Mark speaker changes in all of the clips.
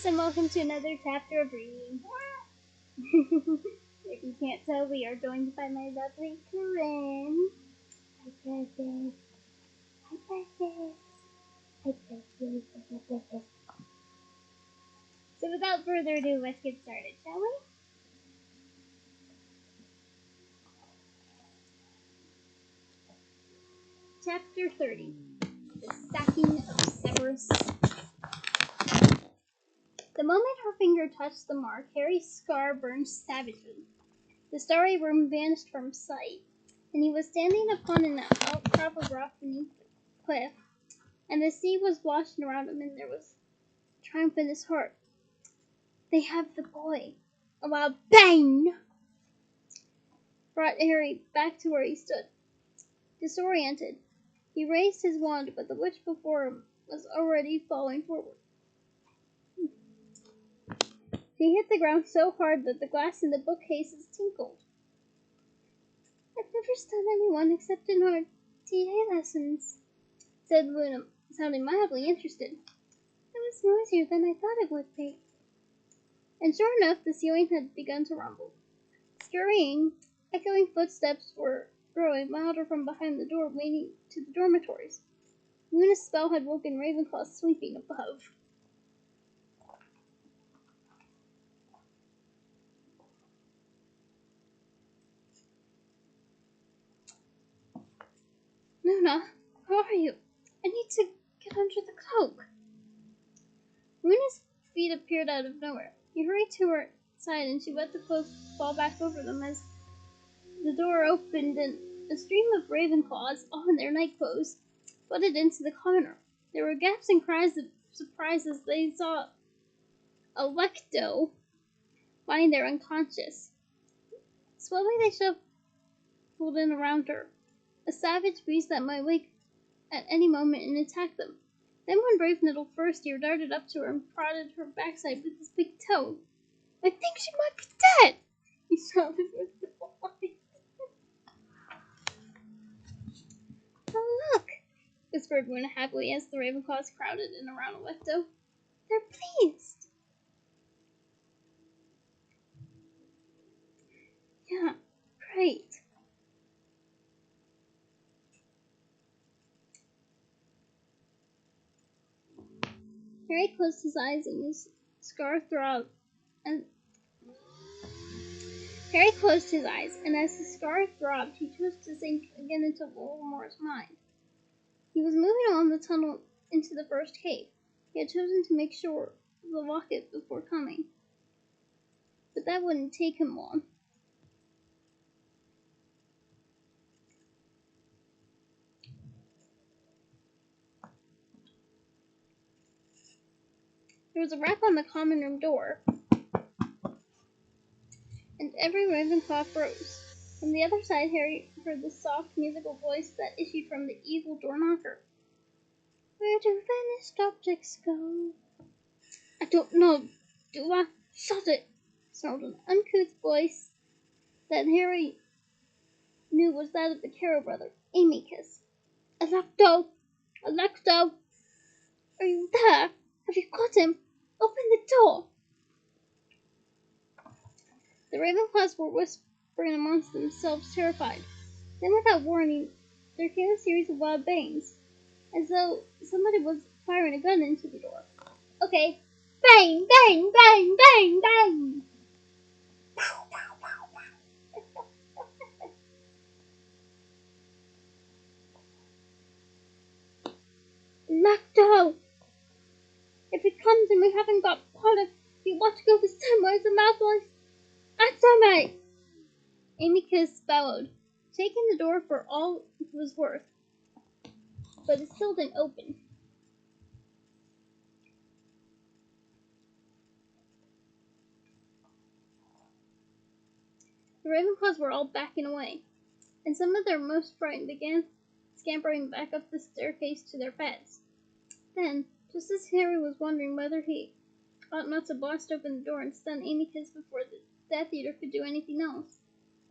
Speaker 1: guys, and welcome to another chapter of reading. If you can't tell, we are joined by my lovely Corinne. Hi, Precious. Hi, Precious. Hi, Precious. Hi, Precious. So without further ado, let's get started, shall we? Chapter 30. The Sacking of Severus. The moment her finger touched the mark, Harry's scar burned savagely. The starry room vanished from sight, and he was standing upon an outcrop of rock beneath the cliff, and the sea was washing around him, and there was triumph in his heart. They have the boy. A loud bang brought Harry back to where he stood. Disoriented, he raised his wand, but the witch before him was already falling forward. He hit the ground so hard that the glass in the bookcases tinkled. I've never stunned anyone except in our TA lessons, said Luna, sounding mildly interested. It was noisier than I thought it would be. And sure enough, the ceiling had begun to rumble. Scurrying, echoing footsteps were growing louder from behind the door leading to the dormitories. Luna's spell had woken Ravenclaw sleeping above. Luna, how are you? I need to get under the cloak. Luna's feet appeared out of nowhere. He hurried to her side, and she let the cloak fall back over them as the door opened, and a stream of Ravenclaws, all in their night clothes, flooded into the corner. There were gasps and cries of surprise as they saw Alecto lying there unconscious. Slowly they shuffled in around her, a savage beast that might wake at any moment and attack them. Then one brave little first year darted up to her and prodded her backside with his big toe. I think she might be dead, he shouted with delight. Oh, look, whispered Luna happily as the Ravenclaws crowded in around Alecto. They're pleased. Yeah, great. Harry closed his eyes and his scar throbbed. Harry closed his eyes, and as the scar throbbed, he chose to sink again into Voldemort's mind. He was moving along the tunnel into the first cave. He had chosen to make sure of the locket before coming, but that wouldn't take him long. There was a rap on the common room door, and every Ravenclaw froze. From the other side, Harry heard the soft, musical voice that issued from the evil door knocker. Where do vanished objects go? I don't know. Do I? Shut it! Snarled an uncouth voice that Harry knew was that of the Carrow brother, Amicus. Alecto! Alecto! Are you there? Have you caught him? Open the door! The Ravenclaws were whispering amongst themselves, terrified. Then, without warning, there came a series of loud bangs, as though somebody was firing a gun into the door. Okay. Bang! Bang! Bang! Bang! Bang! Pow! Pow! Pow! Pow! Alecto! If it comes and we haven't got Potter, you want to go the same way as the Malfoys? Answer me! Amicus bellowed, shaking the door for all it was worth, but it still didn't open. The Ravenclaws were all backing away, and some of their most frightened began scampering back up the staircase to their beds. Then, just as Harry was wondering whether he ought not to blast open the door and stun Amicus before the Death Eater could do anything else,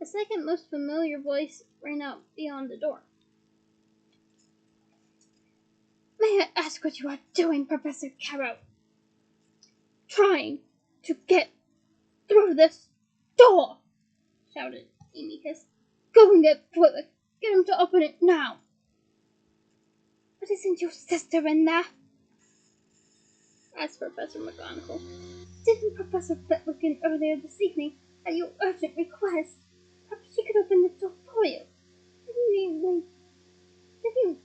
Speaker 1: a second most familiar voice rang out beyond the door. May I ask what you are doing, Professor Carrow? trying to get through this door, shouted Amicus. Go and get Flick. Get him to open it now. But isn't your sister in there? Asked Professor McGonagall. Didn't Professor Flitwick look in earlier this evening at your urgent request? Perhaps she could open the door for you. Then you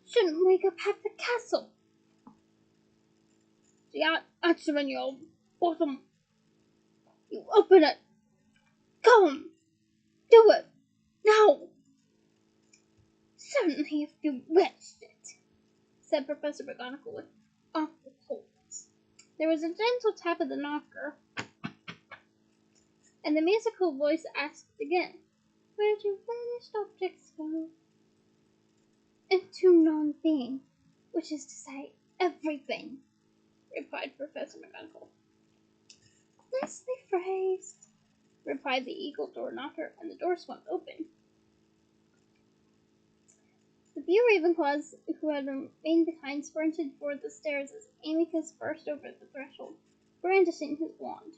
Speaker 1: shouldn't wake up half the castle. The answer in your bottom. You open it. Go on. Do it. Now. Certainly if you wished it, said Professor McGonagall with awful coldness. There was a gentle tap of the knocker, and the musical voice asked again, where do vanished objects go? Into non-being, which is to say, everything, replied Professor McGonagall. Nicely phrased, replied the eagle door knocker, and the door swung open. The few Ravenclaws who had remained behind sprinted for the stairs as Amicus burst over the threshold, brandishing his wand.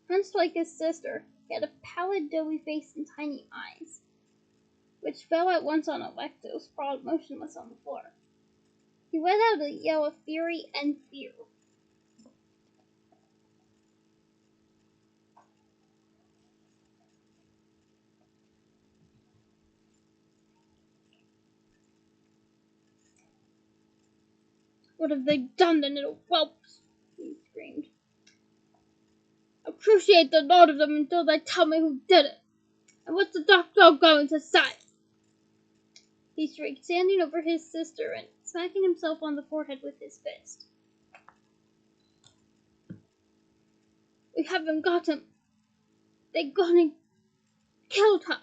Speaker 1: Hunched like his sister, he had a pallid, doughy face and tiny eyes, which fell at once on Alecto, sprawled motionless on the floor. He let out a yell of fury and fear. What have they done, the little whelps? He screamed. Appreciate the lot of them until they tell me who did it. And what's the doctor going to say? He shrieked, standing over his sister and smacking himself on the forehead with his fist. We haven't got him. They've gone and killed her.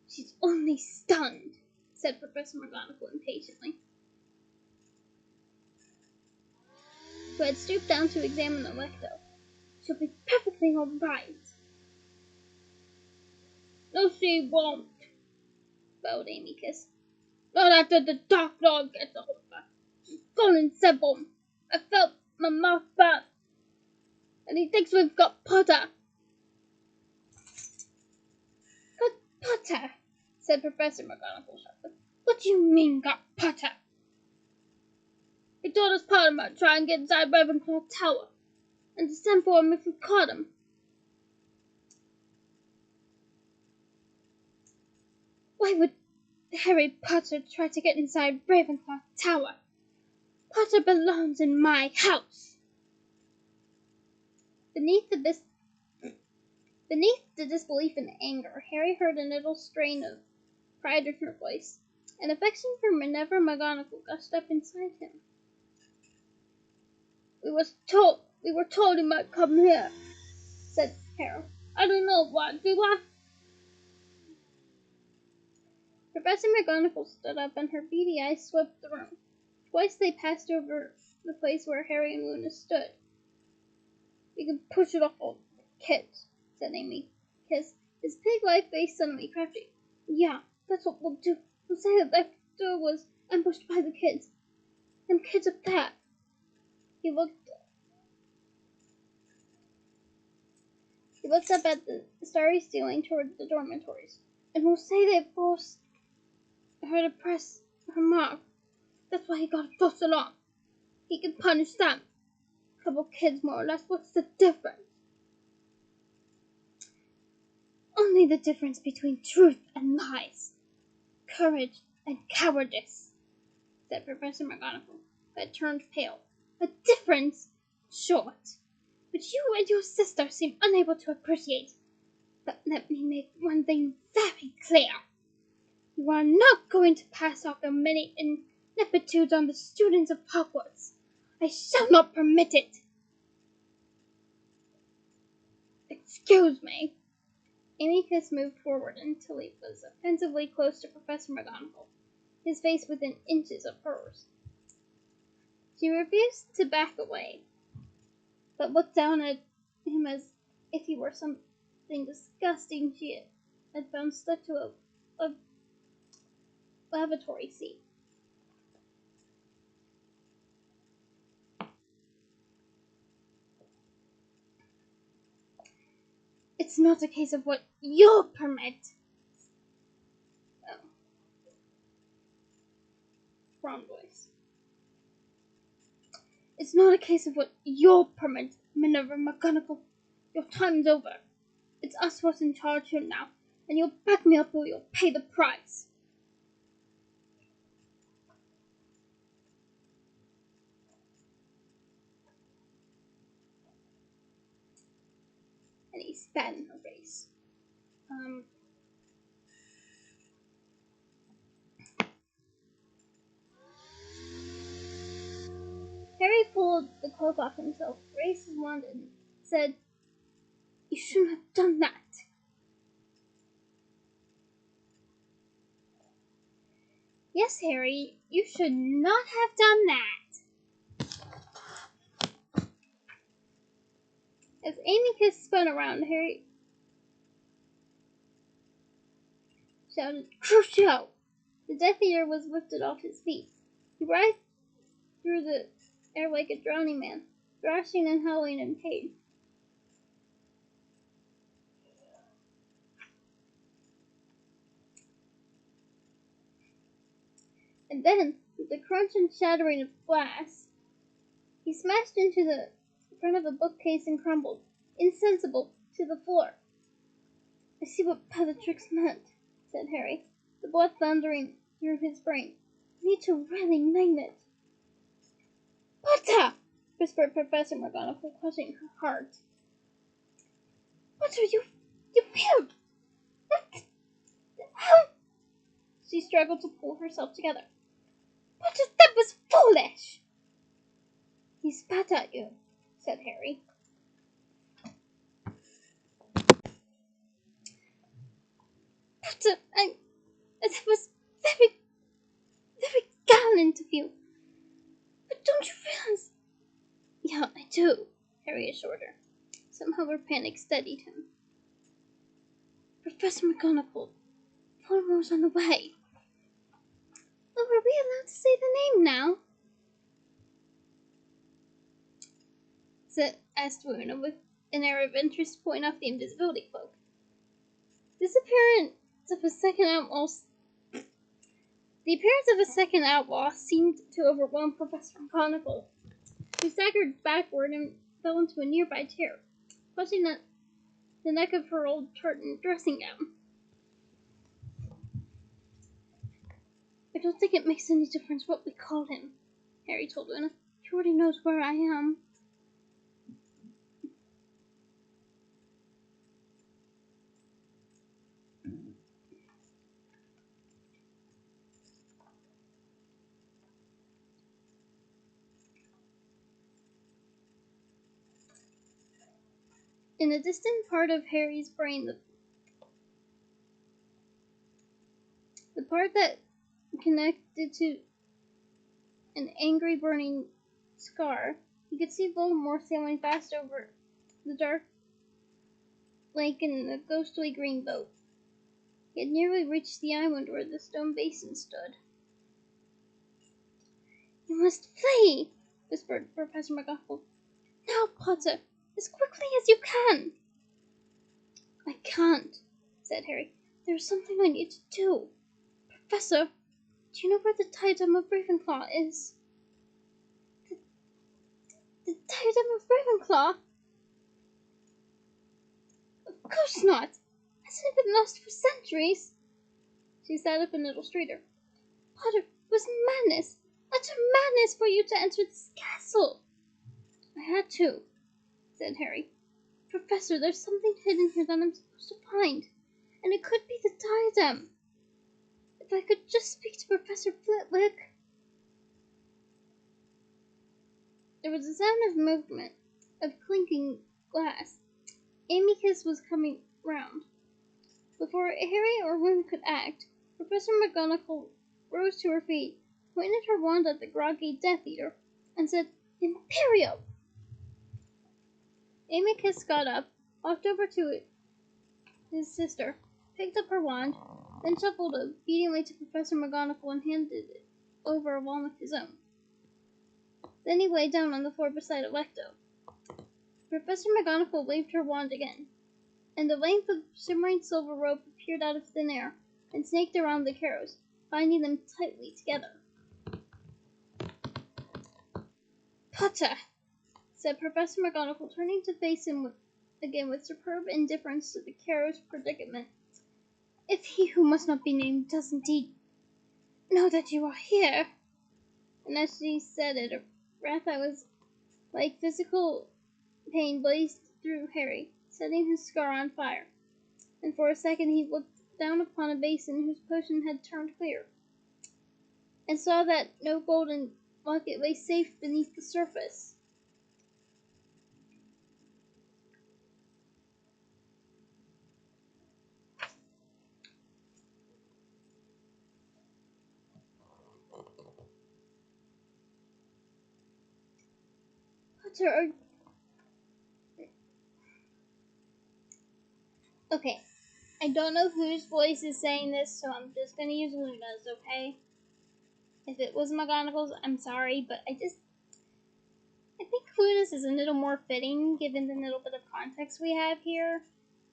Speaker 1: She's only stunned, said Professor McGonagall impatiently, who had stooped down to examine Alecto. She'll be perfectly all right. No, she won't, bellowed Amicus. Not after the Dark Lord gets a hold of her. She's gone and simple. I felt my mouth burn. And he thinks we've got Potter. Got Potter, said Professor McGonagall sharply. What do you mean, got Potter? He told us Potter might try and get inside Ravenclaw Tower, and to send for him if we caught him. Why would Harry Potter try to get inside Ravenclaw Tower? Potter belongs in my house. Beneath the disbelief and anger, Harry heard a little strain of pride in her voice. An affection for Minerva McGonagall gushed up inside him. We were told he might come here, said Harry. I don't know why, do I? Professor McGonagall stood up, and her beady eyes swept the room. Twice they passed over the place where Harry and Luna stood. We can push it off all the kids, said Amy. His pig-like face suddenly crafty. Yeah, that's what we'll do. We'll say that Alecto was ambushed by the kids. Them kids up there. He looked up at the starry ceiling toward the dormitories. And we'll say they forced her to press her mark. That's why he got a false alarm. He can punish them. A couple kids, more or less. What's the difference? Only the difference between truth and lies. Courage and cowardice, said Professor McGonagall, who had turned pale. A difference? Short. But you and your sister seem unable to appreciate. But let me make one thing very clear. You are not going to pass off your many ineptitudes on the students of Hogwarts. I shall not permit it. Excuse me. Amicus moved forward until he was offensively close to Professor McGonagall, his face within inches of hers. She refused to back away, but looked down at him as if he were something disgusting she had found stuck to a lavatory seat. It's not a case of what you'll permit. Oh. Wrong voice. It's not a case of what you'll permit, Minerva McGonagall. Your time's over. It's us what's in charge here now, and you'll back me up or you'll pay the price. And he spat in her face. Harry pulled the cloak off himself, raised his wand, and said, "You shouldn't have done that." Yes, Harry, you should not have done that. As Amycus spun around, Harry shouted, "Crucio!" The Death Eater was lifted off his feet. He writhed through the air like a drowning man, thrashing and howling in pain. And then, with the crunch and shattering of glass, he smashed into the front of a bookcase and crumbled, insensible, to the floor. "I see what Bellatrix meant," said Harry, the blood thundering through his brain. "I need to really name it." "Potter!" whispered Professor McGonagall, clutching her heart. "Potter, you failed! What? How?" She struggled to pull herself together. "Potter, that was foolish!" "He spat at you," said Harry. "Potter, it was very, very gallant of you. But don't you realize—" "Yeah, I do," Harry assured her. Somehow her panic steadied him. "Professor McGonagall, Voldemort's on the way." "Oh, are we allowed to say the name now?" asked Luna with an air of interest, pointing off the invisibility cloak. The appearance of a second outlaw seemed to overwhelm Professor McGonagall, who staggered backward and fell into a nearby chair, clutching at the neck of her old tartan dressing gown. "I don't think it makes any difference what we call him," Harry told Luna. "He already knows where I am." In a distant part of Harry's brain, the part that connected to an angry burning scar, he could see Voldemort sailing fast over the dark lake in a ghostly green boat. He had nearly reached the island where the stone basin stood. "You must flee," whispered Professor McGonagall. "Now, Potter, as quickly as you can." "I can't," said Harry. "There's something I need to do. Professor, do you know where the diadem of Ravenclaw is?" The diadem of Ravenclaw? Of course not. Hasn't it been lost for centuries? She sat up a little straighter. "Potter, it was madness, utter madness for you to enter this castle." "I had to," said Harry. "Professor, there's something hidden here that I'm supposed to find, and it could be the diadem. If I could just speak to Professor Flitwick." There was a sound of movement, of clinking glass. Amycus was coming round. Before Harry or Ron could act, Professor McGonagall rose to her feet, pointed her wand at the groggy Death Eater, and said, "Imperial!" Amycus got up, walked over to his sister, picked up her wand, then shuffled obediently to Professor McGonagall and handed it over along with his own. Then he lay down on the floor beside Alecto. Professor McGonagall waved her wand again, and a length of shimmering silver rope appeared out of thin air and snaked around the carrows, binding them tightly together. "Potter," said Professor McGonagall, turning to face him again with superb indifference to the carrow's predicament. "If he who must not be named does indeed know that you are here," and as she said it, a wrath that was like physical pain blazed through Harry, setting his scar on fire, and for a second he looked down upon a basin whose potion had turned clear, and saw that no golden locket lay safe beneath the surface. Potter, okay, I don't know whose voice is saying this, so I'm just gonna use Luna's, okay? If it was McGonagall's, I'm sorry, but I think Luna's is a little more fitting given the little bit of context we have here.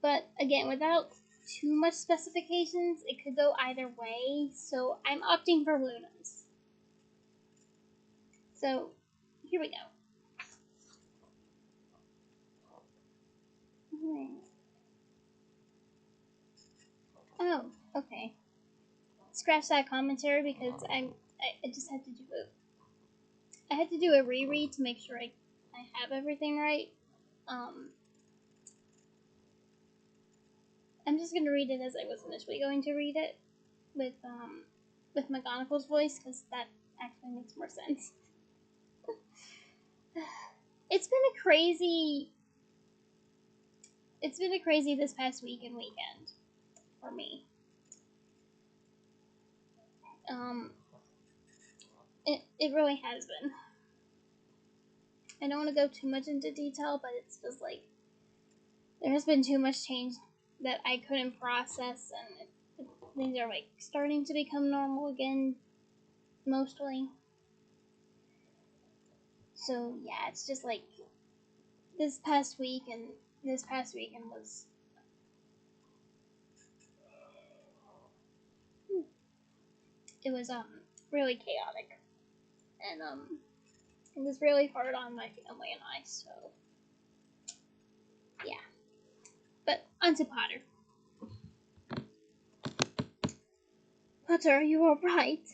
Speaker 1: But again, without too much specifications, it could go either way, so I'm opting for Luna's. So, here we go. Oh, okay. Scratch that commentary because I just had to do it. I had to do a reread to make sure I have everything right. I'm just gonna read it as I was initially going to read it with McGonagall's voice because that actually makes more sense. It's been a crazy this past week and weekend for me. It really has been. I don't want to go too much into detail, but it's just like there has been too much change that I couldn't process, and things are like starting to become normal again, mostly. So yeah, it's just like this past weekend was it was really chaotic, and it was really hard on my family and I. So yeah, but onto Potter. "Potter, are you all right?"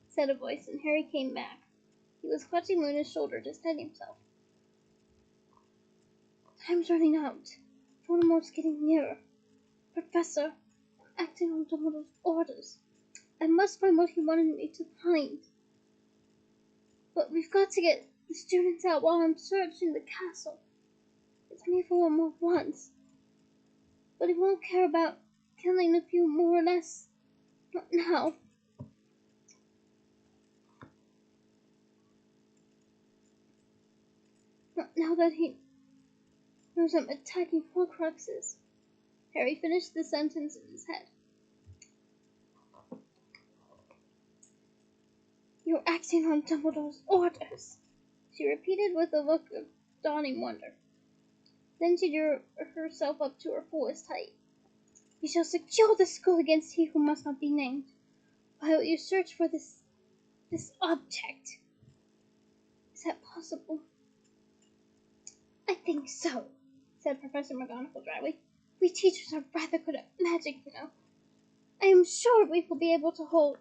Speaker 1: said a voice, and Harry came back. He was clutching Luna's shoulder to steady himself. "Time's running out. Voldemort's getting nearer. Professor, I'm acting on Dumbledore's orders. I must find what he wanted me to find. But we've got to get the students out while I'm searching the castle. It's only for one more once. But he won't care about killing a few more or less. Not now. Not now that he knows I'm attacking Horcruxes." Harry finished the sentence in his head. "You're acting on Dumbledore's orders," she repeated with a look of dawning wonder. Then she drew herself up to her fullest height. "We shall secure the school against he who must not be named, while you search for this object. Is that possible?" "I think so," said Professor McGonagall dryly. "We teachers are rather good at magic, you know. I am sure we will be able to hold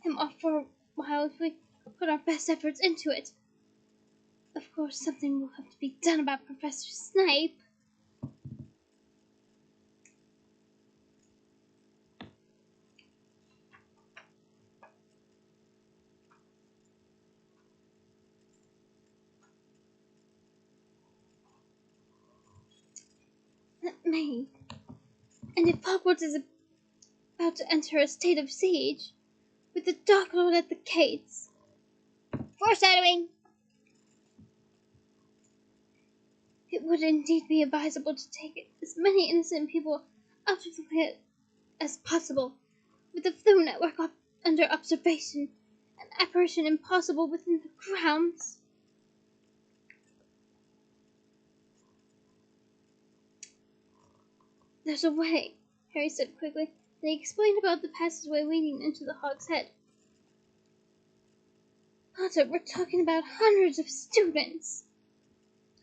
Speaker 1: him off for a while if we put our best efforts into it. Of course, something will have to be done about Professor Snape." "That may. And if Hogwarts is about to enter a state of siege, with the Dark Lord at the gates." Foreshadowing! "It would indeed be advisable to take as many innocent people out of the way as possible, with the flu network under observation, and apparition impossible within the grounds." There's a way, Harry said quickly, and he explained about the passageway leading into the Hog's Head. Potter, we're talking about hundreds of students.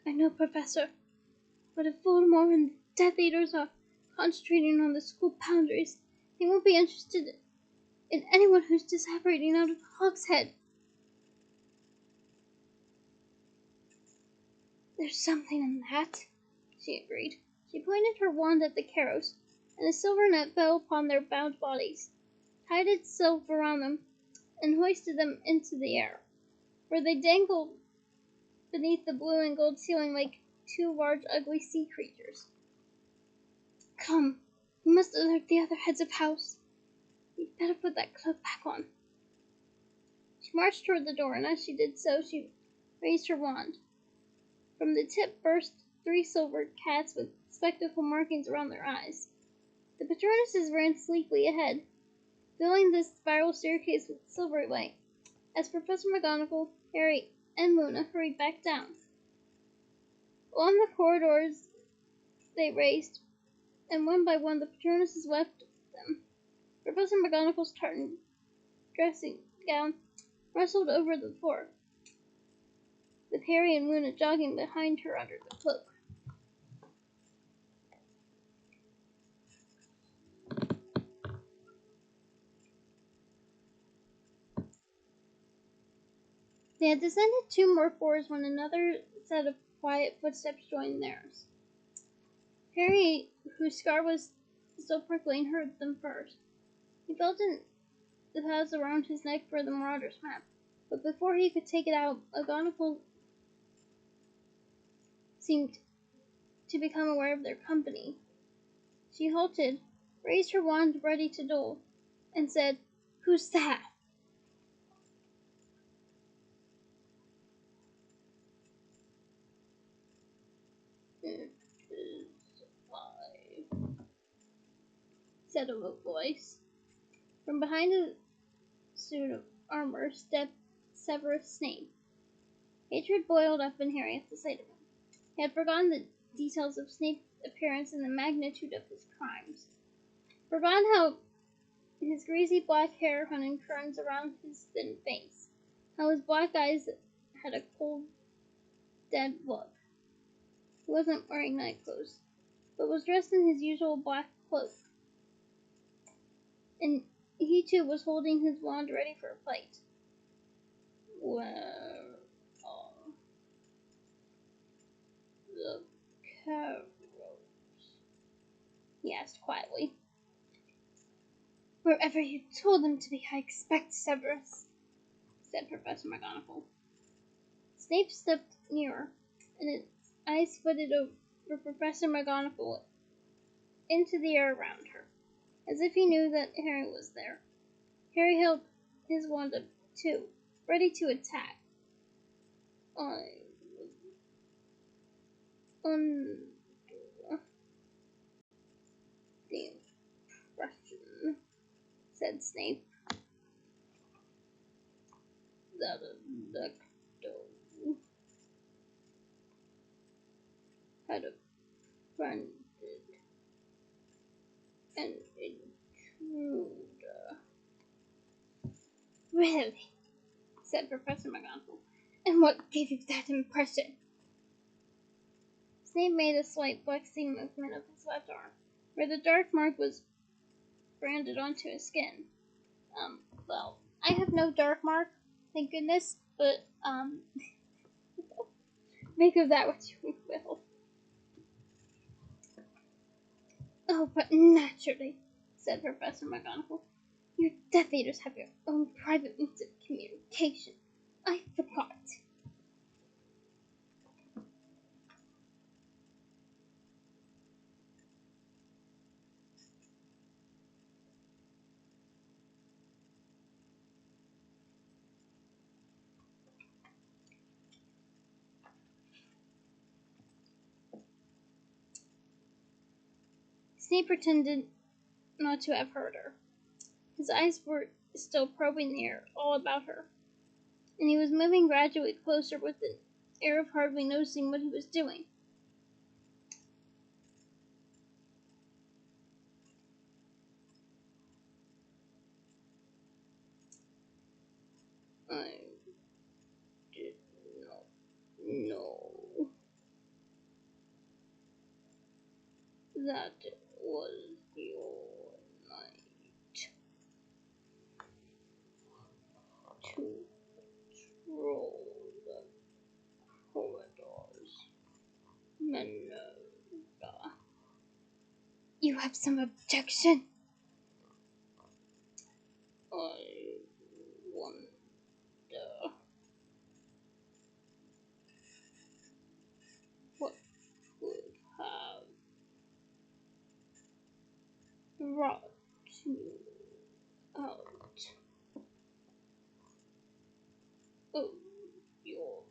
Speaker 1: I know, Professor, but if Voldemort and the Death Eaters are concentrating on the school boundaries, they won't be interested in anyone who's disapparating out of the Hog's Head. There's something in that, she agreed. She pointed her wand at the Carrows, and a silver net fell upon their bound bodies, tied itself around them, and hoisted them into the air, where they dangled beneath the blue and gold ceiling like two large, ugly sea creatures. Come, we must alert the other heads of house. You'd better put that cloak back on. She marched toward the door, and as she did so, she raised her wand. From the tip burst 3 silver cats with spectacle markings around their eyes. The Patronuses ran sleekly ahead, filling the spiral staircase with silvery light, as Professor McGonagall, Harry, and Luna hurried back down. Along the corridors they raced, and one by one the Patronuses left them. Professor McGonagall's tartan dressing gown rustled over the floor, with Harry and Luna jogging behind her under the cloak. They had descended 2 more floors when another set of quiet footsteps joined theirs. Harry, whose scar was still prickling, heard them first. He felt in the pads around his neck for the Marauder's map, but before he could take it out, McGonagall seemed to become aware of their company. She halted, raised her wand ready to duel, and said, "Who's that?" "It is I," said a low voice. From behind a suit of armor stepped Severus Snape. Hatred boiled up in Harry at the sight of him. He had forgotten the details of Snape's appearance and the magnitude of his crimes. Forgotten how his greasy black hair hung in curls around his thin face, how his black eyes had a cold, dead look. He wasn't wearing nightclothes, but was dressed in his usual black cloak, and he too was holding his wand ready for a fight. Where are the Carrows?" he asked quietly. "Wherever you told them to be, I expect, Severus," said Professor McGonagall. Snape stepped nearer, and his eyes flitted over Professor McGonagall into the air around her, as if he knew that Harry was there. Harry held his wand up too, ready to attack. "I was under the impression," said Snape, "that Alecto had befriended an intruder." "Really?" said Professor McGonagall. "And what gave you that impression?" Snape made a slight flexing movement of his left arm, where the dark mark was branded onto his skin. Well, I have no dark mark, thank goodness, but, make of that what you will. "Oh, but naturally," said Professor McGonagall. "You Death Eaters have your own private means of communication. I forgot." Snape pretended not to have heard her. His eyes were still probing the air all about her, and he was moving gradually closer with an air of hardly noticing what he was doing. I did not know that it was your night to patrol the corridors, Minerva. You have some objection? I wonder what would have brought you out of your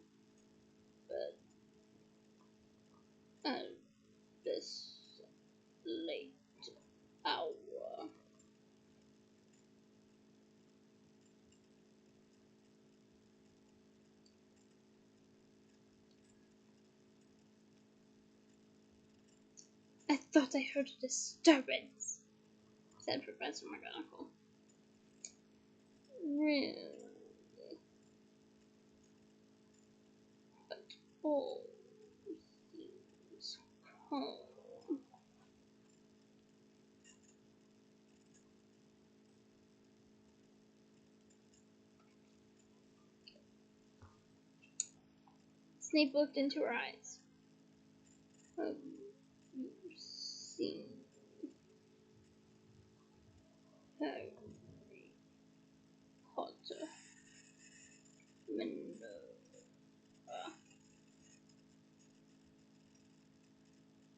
Speaker 1: bed at this late hour. I thought I heard a disturbance, said Professor McGonagall. Really? But all seems calm. Snape looked into her eyes. Have you seen Harry Potter, Minerva?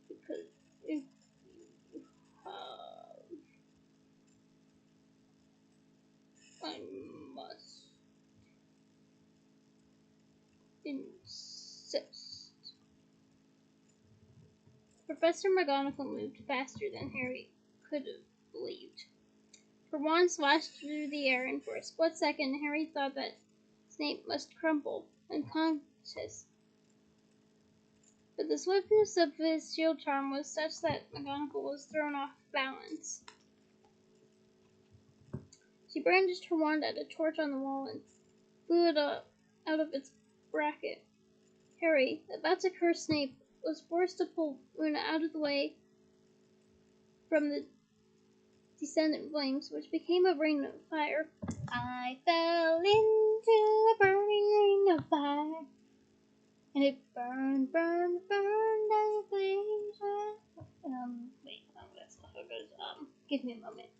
Speaker 1: Because if you have, I must insist. Professor McGonagall moved faster than Harry could have believed. Her wand slashed through the air, and for a split second Harry thought that Snape must crumple, unconscious. But the swiftness of his shield charm was such that McGonagall was thrown off balance. She brandished her wand at a torch on the wall and blew it up out of its bracket. Harry, about to curse Snape, was forced to pull Luna out of the way from the descendant flames, which became a ring of fire. I fell into a burning ring of fire, and it burned, burned, burned as the flames went. Wait, no, that's not how it goes. Give me a moment.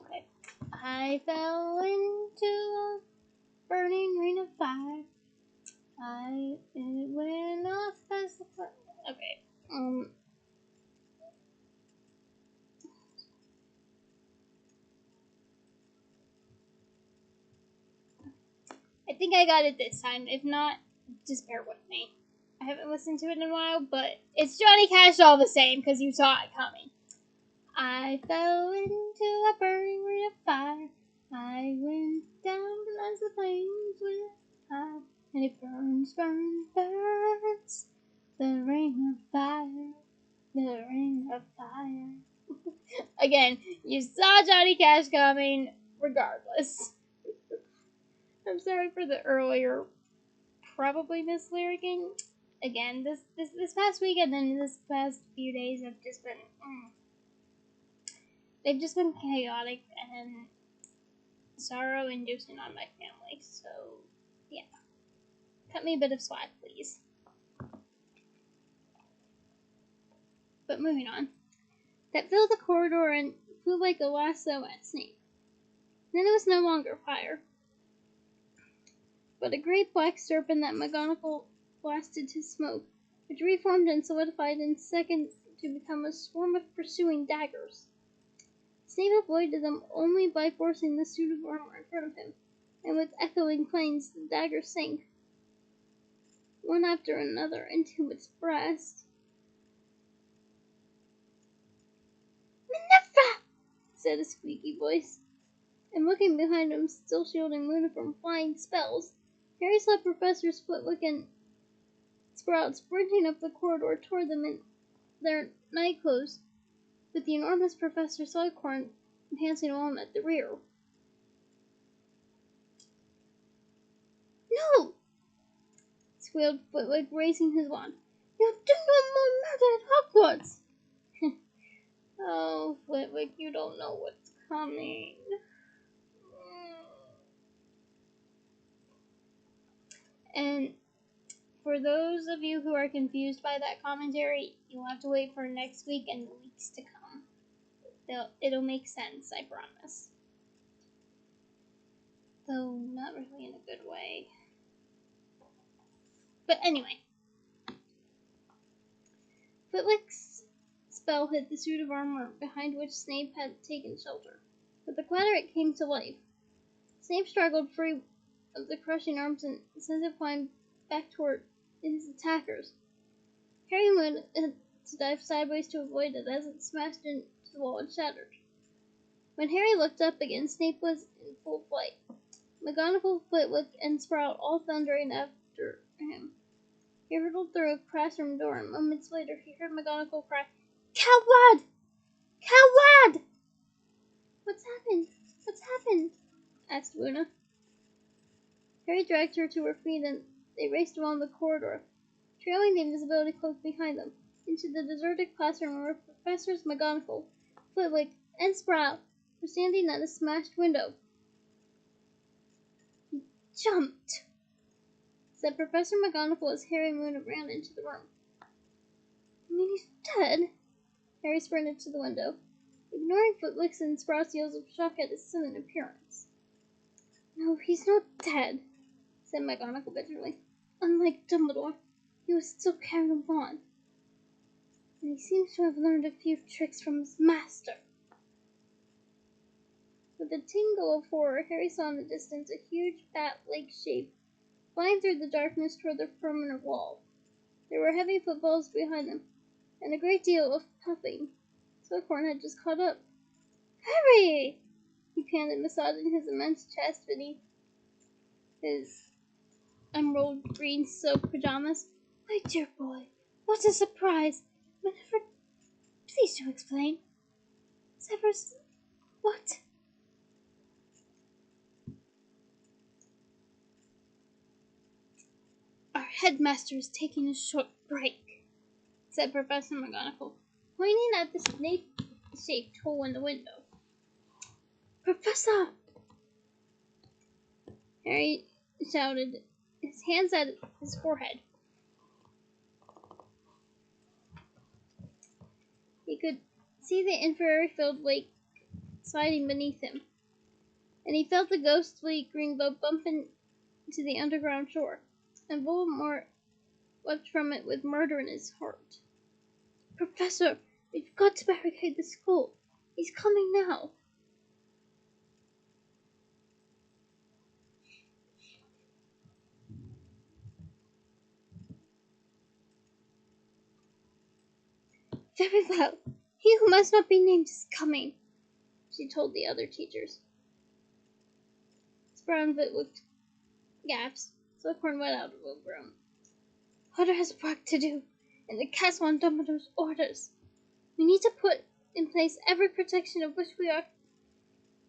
Speaker 1: Okay. I fell into a burning ring of fire. It went off as the flames. Okay. I think I got it this time. If not, just bear with me. I haven't listened to it in a while, but it's Johnny Cash all the same because you saw it coming. I fell into a burning ring of fire. I went down as the flames went high, and it burns, burns, burns. The ring of fire, the ring of fire. Again, you saw Johnny Cash coming regardless. I'm sorry for the earlier, probably mislyricing. Again, this past week and then this past few days have just been, they've just been chaotic and sorrow-inducing on my family. So, yeah, cut me a bit of slack, please. But moving on, that filled the corridor and flew like a lasso at Snape. Then it was no longer fire, but a great black serpent that McGonagall blasted to smoke, which reformed and solidified in seconds to become a swarm of pursuing daggers. Snape avoided them only by forcing the suit of armor in front of him, and with echoing clangs the daggers sank, one after another, into its breast. "Minerva!" said a squeaky voice, and looking behind him, still shielding Luna from flying spells, Harry saw Professor Flitwick and Sprout sprinting up the corridor toward them in their night clothes, with the enormous Professor Slughorn dancing along at the rear. No! Squealed Flitwick, raising his wand. You do no more murder at Hogwarts! Oh, Flitwick, you don't know what's coming. And for those of you who are confused by that commentary, you'll have to wait for next week and the weeks to come. It'll make sense, I promise. Though not really in a good way. But anyway. Flitwick's spell hit the suit of armor behind which Snape had taken shelter. With a clatter it came to life. Snape struggled free of the crushing arms and sent it flying back toward his attackers. Harry moved to dive sideways to avoid it as it smashed into the wall and shattered. When Harry looked up again, Snape was in full flight. McGonagall, Flitwick, and Sprout all thundering after him. He hurtled through a classroom door, and moments later he heard McGonagall cry, "Coward! Coward!" "What's happened? What's happened?" asked Luna. Harry dragged her to her feet, and they raced along the corridor, trailing the invisibility cloak behind them, into the deserted classroom where Professors McGonagall, Flitwick, and Sprout were standing at a smashed window. "He jumped," said Professor McGonagall as Harry moved around into the room. "You mean he's dead?" Harry sprinted to the window, ignoring Flitwick's and Sprout's yells of shock at his sudden appearance. "No, he's not dead," said McGonagall bitterly. "Unlike Dumbledore, he was still carrying a wand, and he seems to have learned a few tricks from his master." With a tingle of horror, Harry saw in the distance a huge bat-like shape flying through the darkness toward the permanent wall. There were heavy footfalls behind them, and a great deal of puffing. Slughorn had just caught up. "Harry!" he panted, massaging his immense chest beneath his emerald green silk pajamas. "My dear boy, what a surprise! Winifred, please do explain. Severus, what?" "Our headmaster is taking a short break," said Professor McGonagall, pointing at the snake-shaped hole in the window. "Professor!" Harry shouted, his hands at his forehead. He could see the infrared-filled lake sliding beneath him, and he felt the ghostly green boat bump into the underground shore, and Voldemort leapt from it with murder in his heart. "Professor, we've got to barricade the school. He's coming now." "Very well. He who must not be named is coming," she told the other teachers. Sprout and Flitwick gasped. Slughorn went out of the room. "Potter has work to do, in the castle on Dumbledore's orders. We need to put in place every protection of which we are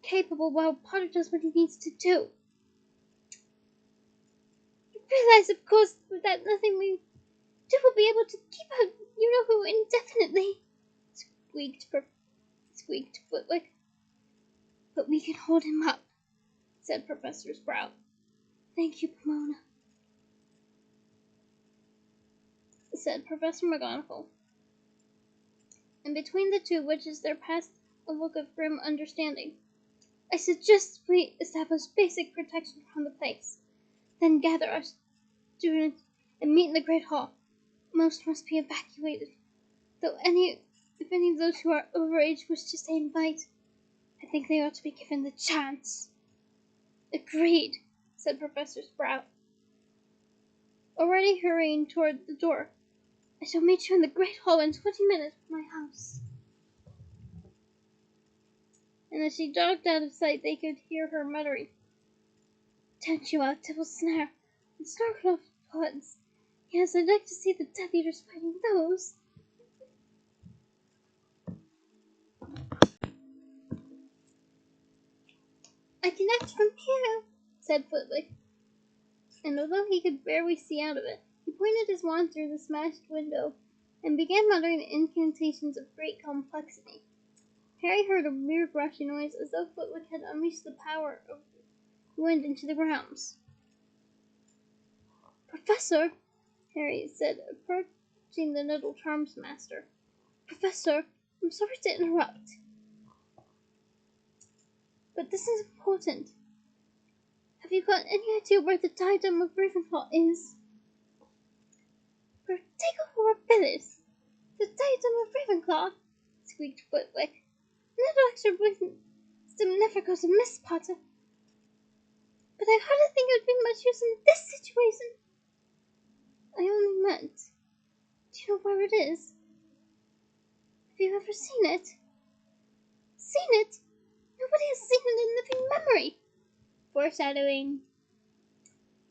Speaker 1: capable while Potter does what he needs to do. You realize, of course, that nothing we do will be able to keep out you-know-who indefinitely," squeaked Flitwick. "But we can hold him up," said Professor Sprout. "Thank you, Pomona," said Professor McGonagall. And between the two witches there passed a look of grim understanding. "I suggest we establish basic protection around the place, then gather our students and meet in the Great Hall. Most must be evacuated, though if any of those who are overage wish to stay and fight, I think they ought to be given the chance." "Agreed," said Professor Sprout. Already hurrying toward the door, "I shall meet you in the Great Hall in 20 minutes from my house." And as she jogged out of sight, they could hear her muttering, "Don't you out, devil snare, and snark off buds. Yes, I'd like to see the Death Eaters fighting those." "I can act from here," said Flitwick. and although he could barely see out of it, he pointed his wand through the smashed window and began muttering incantations of great complexity. Harry heard a weird rushing noise as though Flitwick had unleashed the power of the wind into the grounds. "Professor," Harry said, approaching the Nettle Charms Master. "Professor, I'm sorry to interrupt, but this is important. Have you got any idea where the diadem of Ravenclaw is?" "Particular Phyllis! The diadem of Ravenclaw!" squeaked Flitwick. "Little extra wisdom never goes amiss, Potter. But I hardly think it would be much use in this situation." "I only meant, do you know where it is? Have you ever seen it?" "Seen it? Nobody has seen it in living memory." Foreshadowing.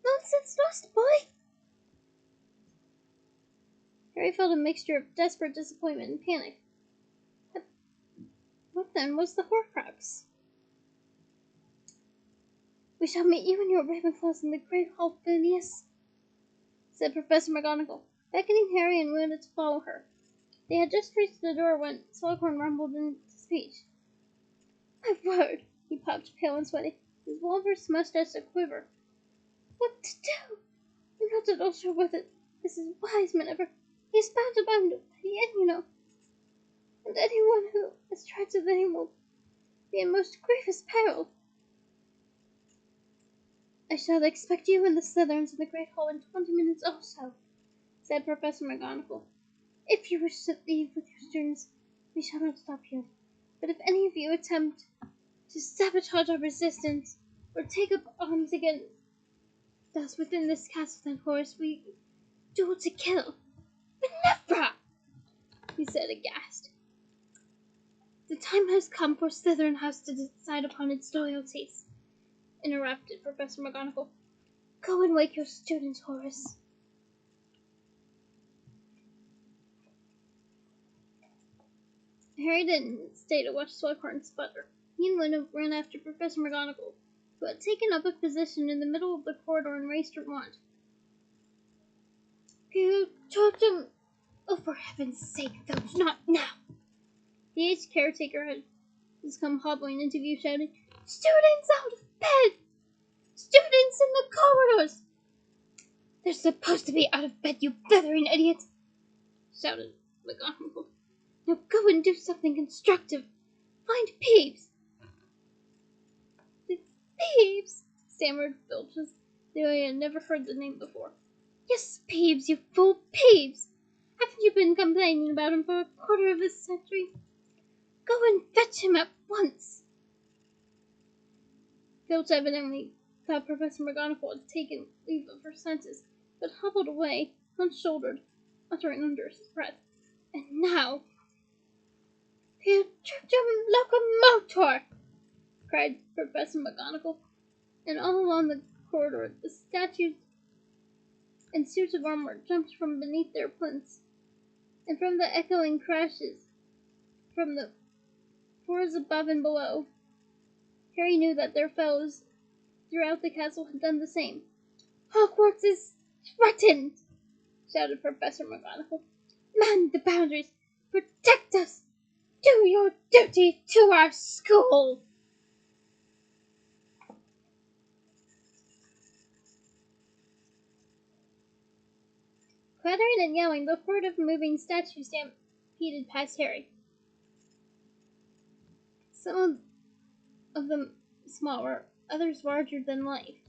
Speaker 1: "Nonsense, lost boy!" Harry felt a mixture of desperate disappointment and panic. What then was the Horcrux? "We shall meet you and your Ravenclaws in the Great Hall, Phineas," said Professor McGonagall, beckoning Harry and Luna to follow her. They had just reached the door when Slughorn rumbled into speech. "My word!" He popped pale and sweaty, his wolverine mustache a quiver. "What to do? I'm not at all sure whether this is wise, whenever he is bound to bind the inn, you know. And anyone who has tried to let him will be in most grievous peril." "I shall expect you and the Slytherins in the Great Hall in 20 minutes also," said Professor McGonagall. "If you wish to leave with your students, we shall not stop you. But if any of you attempt to sabotage our resistance, or take up arms against us within this castle, then, Horace, we duel to kill." "Minerva!" he said aghast. "The time has come for Slytherin House to decide upon its loyalties," interrupted Professor McGonagall. "Go and wake your students, Horace." Harry didn't stay to watch Slughorn sputter. He and Luna ran after Professor McGonagall, who had taken up a position in the middle of the corridor and raised her wand. "You told them, oh, for heaven's sake, those not now!" The aged caretaker had just come hobbling into view, shouting, "Students out of bed! Students in the corridors!" "They're supposed to be out of bed, you feathering idiot!" shouted McGonagall. "Now go and do something constructive. Find Peeves." "Peeves?" stammered Filch, though he had never heard the name before. "Yes, Peeves, you fool, Peeves! Haven't you been complaining about him for a quarter of a century? Go and fetch him at once." Filch evidently thought Professor McGonagall had taken leave of her senses, but hobbled away, hunched-shouldered, uttering under his breath, "And now—" "Putridum locomotor!" cried Professor McGonagall, and all along the corridor the statues in suits of armor jumped from beneath their plinths, and from the echoing crashes from the floors above and below, Harry knew that their fellows throughout the castle had done the same. "Hogwarts is threatened!" shouted Professor McGonagall. "Man the boundaries! Protect us! Do your duty to our school!" Clattering and yelling, the horde of moving statues stampeded past Harry. Some of them smaller, others larger than life.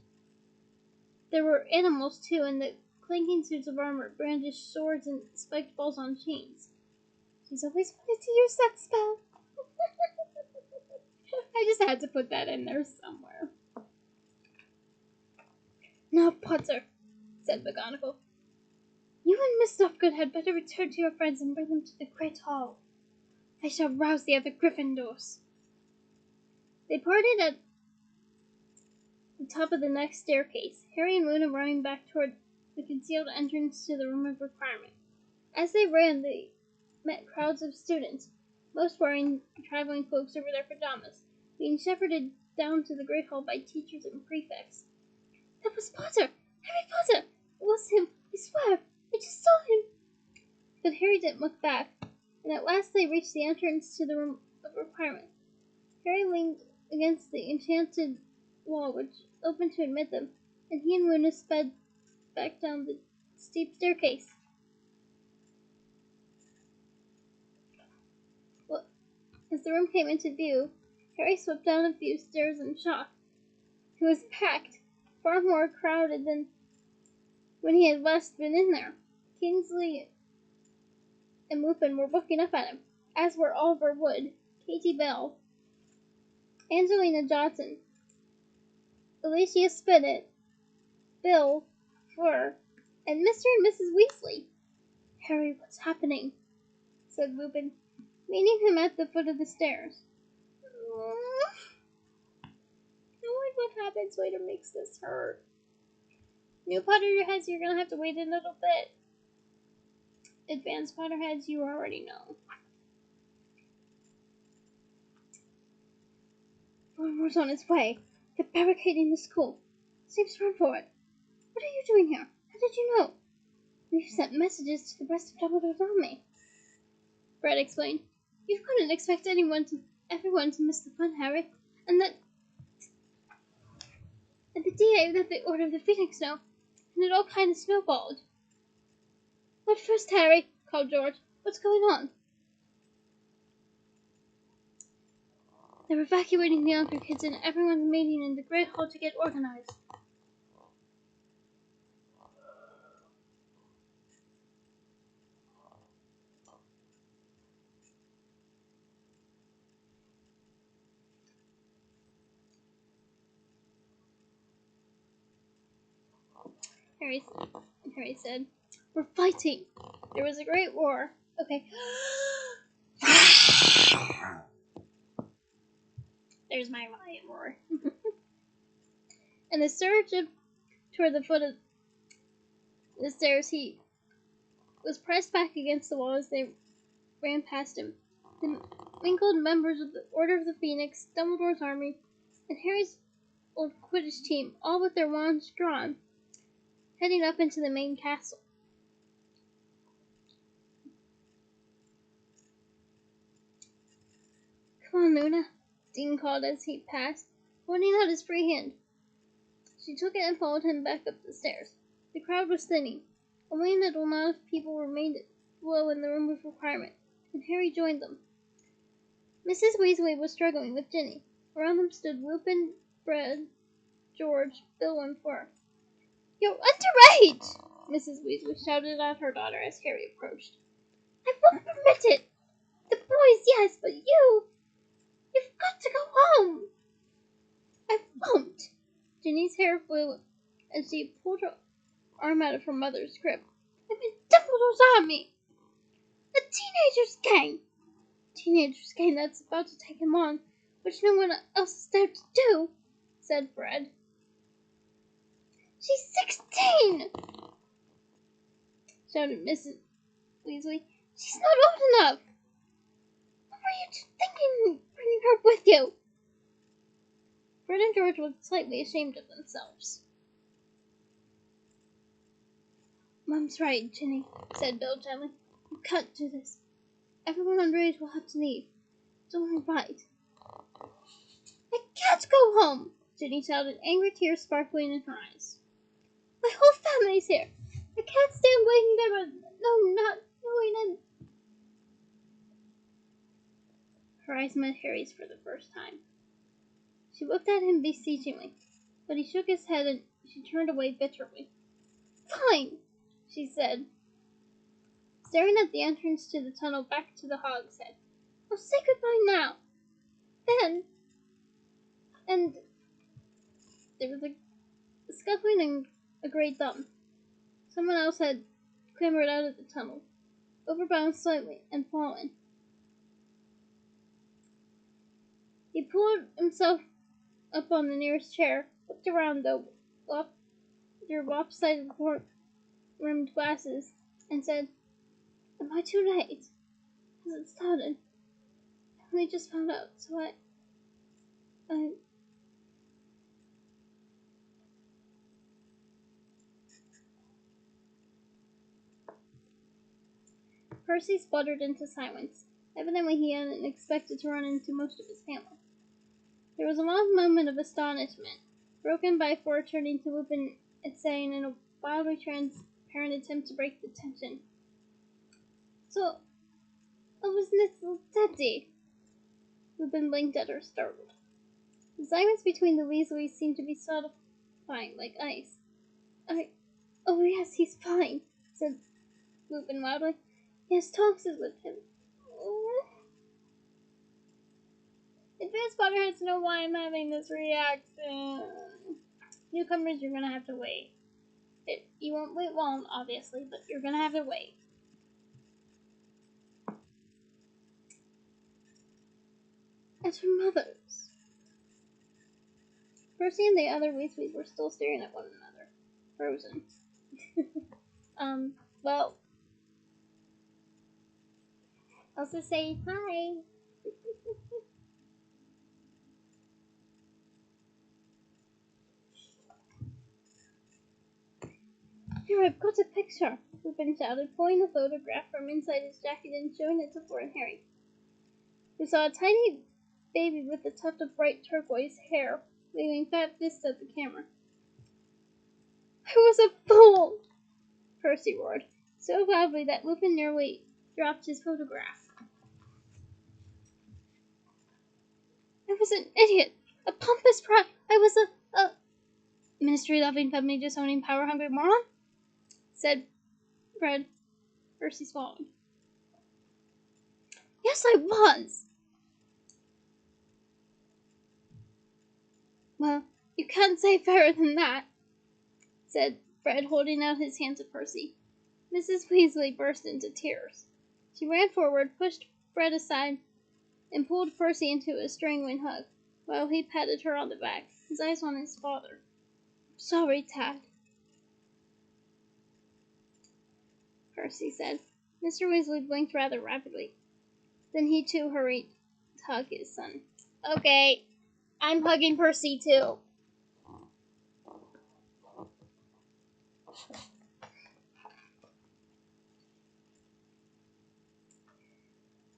Speaker 1: There were animals, too, and the clanking suits of armor brandished swords and spiked balls on chains. "She's always wanted to use that spell." I just had to put that in there somewhere. "Now, Potter," said McGonagall, "you and Miss Lovegood had better return to your friends and bring them to the Great Hall. I shall rouse the other Gryffindors." They parted at the top of the next staircase, Harry and Luna running back toward the concealed entrance to the Room of Requirement. As they ran, they met crowds of students, most wearing traveling cloaks over their pajamas, being shepherded down to the Great Hall by teachers and prefects. "That was Potter! Harry Potter! It was him! I swear! I just saw him! But Harry didn't look back, and at last they reached the entrance to the room of requirement. Harry leaned against the enchanted wall, which opened to admit them, and he and Luna sped back down the steep staircase. Well, as the room came into view, Harry swept down a few stairs in shock. It was packed, far more crowded than when he had last been in there. Kingsley and Lupin were looking up at him, as were Oliver Wood, Katie Bell, Angelina Johnson, Alicia Spinnet, Bill, Fleur, and Mr. and Mrs. Weasley. Harry, what's happening? Said Lupin, meeting him at the foot of the stairs. Knowing what happens later makes this hurt. New Potterheads, you're gonna have to wait a little bit. Advanced Potterheads, you already know. Voldemort's on his way. They're barricading the school. Snape's run for it. What are you doing here? How did you know? We've sent messages to the rest of Dumbledore's army. Fred explained. You couldn't expect everyone to miss the fun, Harry. And the DA that the Order of the Phoenix know. And it all kind of snowballed. What first, Harry? Called George. What's going on? They're evacuating the younger kids and everyone's meeting in the Great Hall to get organized. Harry said, we're fighting. There was a great roar. Okay. There's my riot roar. And a surge toward the foot of the stairs. He was pressed back against the wall as they ran past him. The mingled members of the Order of the Phoenix, Dumbledore's army, and Harry's old Quidditch team, all with their wands drawn, heading up into the main castle. Come on, Luna, Dean called as he passed, holding out his free hand. She took it and followed him back up the stairs. The crowd was thinning. Only a little knot of people remained below in the room of requirement, and Harry joined them. Mrs. Weasley was struggling with Ginny. Around them stood Lupin, Fred, George, Bill, and Fleur. You're underage! Mrs. Weasley shouted at her daughter as Harry approached. I won't permit it! The boys, yes, but you've got to go home! I won't! Ginny's hair flew as she pulled her arm out of her mother's grip. I'm in Dumbledore's army! A teenager's gang! Teenager's gang that's about to take him on, which no one else is there to do, said Fred. She's 16! Shouted Mrs. Weasley. She's not old enough! What were you thinking bringing her with you? Fred and George looked slightly ashamed of themselves. Mom's right, Ginny, said Bill gently. You can't do this. Everyone underage will have to leave. It's only right. I can't go home, Ginny shouted, angry tears sparkling in her eyes. My whole family's here. I can't stand waiting there, not knowing and... Her eyes met Harry's for the first time. She looked at him beseechingly, but he shook his head and she turned away bitterly. Fine, she said, staring at the entrance to the tunnel back to the Hogshead. I'll say goodbye now. Then, and there was a scuffling and a great thump. Someone else had clambered out of the tunnel, overbound slightly, and fallen. He pulled himself up on the nearest chair, looked around the lopsided rimmed glasses, and said, Am I too late? Has it started? I only just found out, so I... Percy spluttered into silence. Evidently he hadn't expected to run into most of his family. There was a long moment of astonishment, broken by Ford turning to Lupin and saying in a wildly transparent attempt to break the tension, "So, it was little Teddy." Lupin blinked at her, startled. The silence between the Weasleys seemed to be solidifying like ice. Oh yes, he's fine," said Lupin loudly. "Yes, Tonks is with him." Oh. Advanced Potterheads know why I'm having this reaction. Newcomers, you're gonna have to wait. You won't wait long, obviously, but you're gonna have to wait. As for mothers. Percy and the other Weasleys were still staring at one another, frozen. Well, I'll just say hi. Here, I've got a picture, Lupin shouted, pulling a photograph from inside his jacket and showing it to Ford and Harry, who saw a tiny baby with a tuft of bright turquoise hair, waving fat fists at the camera. "I was a fool!" Percy roared, so loudly that Lupin nearly dropped his photograph. "I was an idiot! A pompous prat! I was a ministry-loving, family-disowning, power-hungry moron?" said Fred. Percy swallowed. "Yes, I was!" "Well, you can't say fairer than that," said Fred, holding out his hand to Percy. Mrs. Weasley burst into tears. She ran forward, pushed Fred aside, and pulled Percy into a strangling hug, while he patted her on the back, his eyes on his father. "Sorry, Dad," Percy said. Mr. Weasley blinked rather rapidly. Then he too hurried to hug his son. "Okay, I'm hugging Percy too."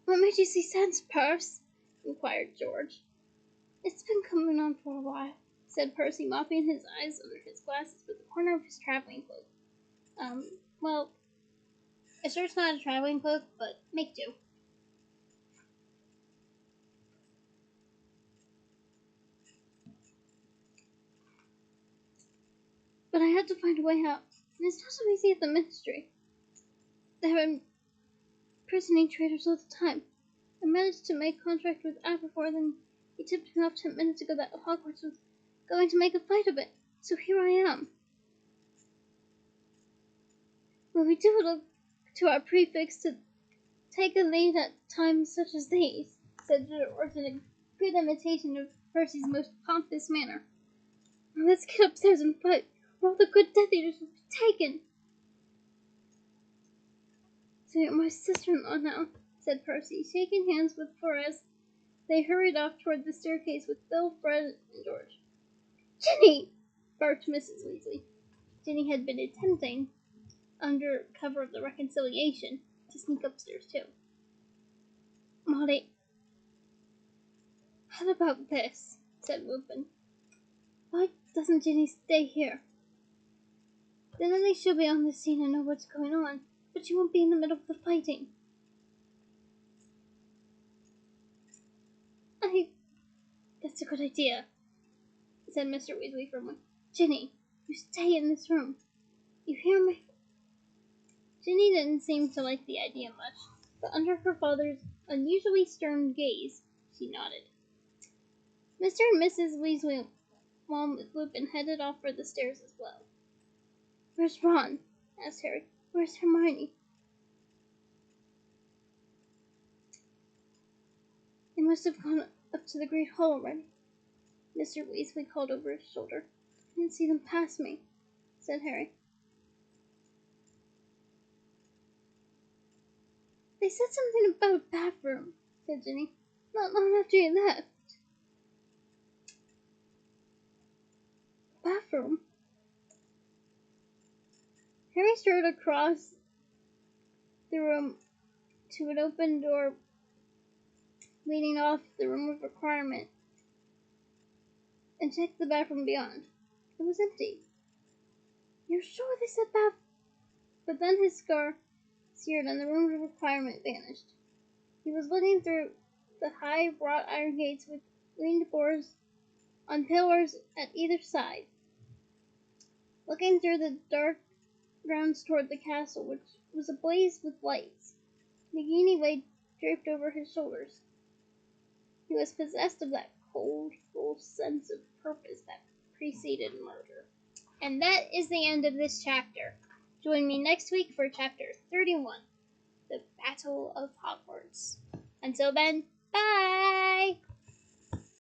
Speaker 1: "What made you see sense, Percy?" inquired George. "It's been coming on for a while," said Percy, mopping his eyes under his glasses with the corner of his traveling cloak. Well, I'm sure it's not a traveling cloak, but make do." "But I had to find a way out, and it's not so easy at the Ministry. They're imprisoning traitors all the time. I managed to make contact with Aberforth, and he tipped me off 10 minutes ago that Hogwarts was going to make a fight of it. So here I am." "Well, we do look to our prefects to take a lead at times such as these," said George in a good imitation of Percy's most pompous manner. "Now let's get upstairs and fight, or all the good Death Eaters will be taken." "So you're my sister-in-law now," said Percy, shaking hands with Flora as they hurried off toward the staircase with Bill, Fred, and George. "Ginny!" barked Mrs. Weasley. Ginny had been attempting, under cover of the reconciliation, to sneak upstairs too. "Molly, how about this?" said Lupin. "Why doesn't Ginny stay here? Then at least she'll be on the scene and know what's going on, but she won't be in the middle of the fighting." "That's a good idea," said Mr. Weasley firmly. "Ginny, you stay in this room. You hear me?" Ginny didn't seem to like the idea much, but under her father's unusually stern gaze, she nodded. Mr. and Mrs. Weasley, along with Lupin, headed off for the stairs as well. "Where's Ron?" asked Harry. "Where's Hermione?" "They must have gone up to the Great Hall already," Mr. Weasley called over his shoulder. "I didn't see them pass me," said Harry. "They said something about a bathroom," said Ginny. "Not long after you left." "Bathroom?" Harry strode across the room to an open door leading off the room of requirement and checked the bathroom beyond. It was empty. You're sure they said bath? But then his scar seared and the room of requirement vanished. He was looking through the high wrought iron gates with winged doors on pillars at either side, looking through the dark grounds toward the castle, which was ablaze with lights. Nagini lay draped over his shoulders. He was possessed of that cold, full sense of purpose that preceded murder. And that is the end of this chapter. Join me next week for chapter 31, The Battle of Hogwarts. Until then, bye!